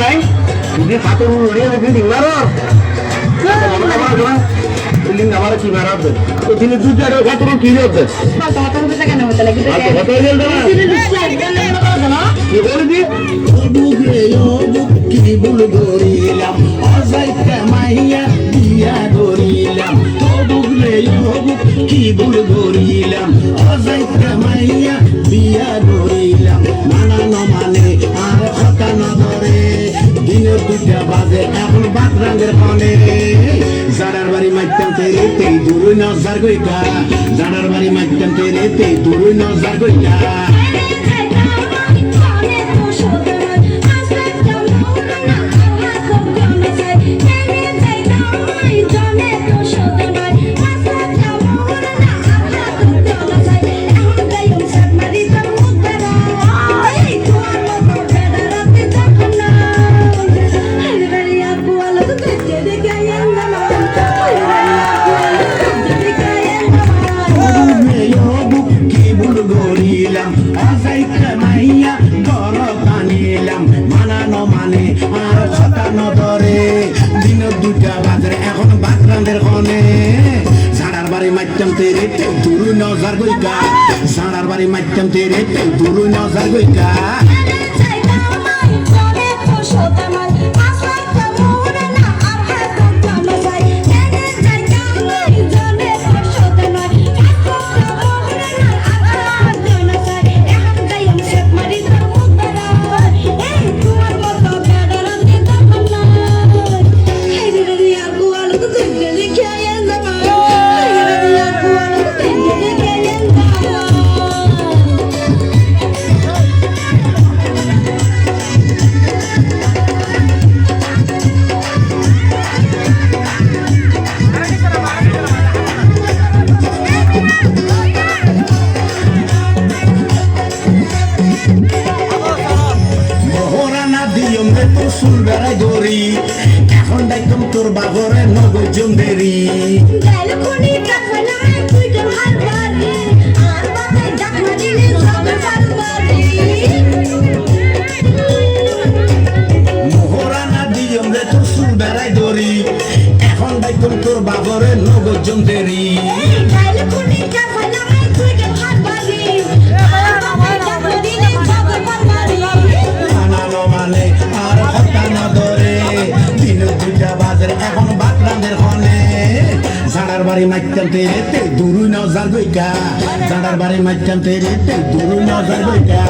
নাই যদি হাতের উড়িয়ে বিল্ডিং মারো বিল্ডিং আমার কি মারাবে তো তিনি দুধ আর হাতের কি হবে কেন হতে লাগে কি বলে দি কি ভুল করিলাম অজাইতে মাইয়া বিয়া করিলাম তো বুঝলে কি ভুল করিলাম অজাইতে মাইয়া বিয়া করিলাম মানানো মানে আর কথা না ধরে দিনের দুটা বাজে এখন বাতরাঙ্গের ফোনে জানার বাড়ি মাইতাম তেরে তেই দূরই নজর গইকা জানার বাড়ি মাইতাম তেরে তেই দূরই নজর গইকা মানানো মানে আর কথা নধরে দিনের দুটা বাজারে এখন বাতরান্দের খনে সাড়ার বাড়ি মাইতাম তেরে দূর নজর গইকা সাড়ার বাড়ি মাইতাম তেরে দূর নজর গইকা ফুল বেড়াই ধরি এখন দেখতাম তোর বাবরে নগর জমদেরি মোহরানা দিয়ম রে তোর ফুল বেড়াই ধরি এখন দেখতাম তোর বাবরে নগর জমদেরি এখন বাতরান্দের খনে জানার বাড়ি মাইতাম তেরে দূরই নজর গইকা জানার বাড়ি মাইতাম তেরে দূরই নজর গইকা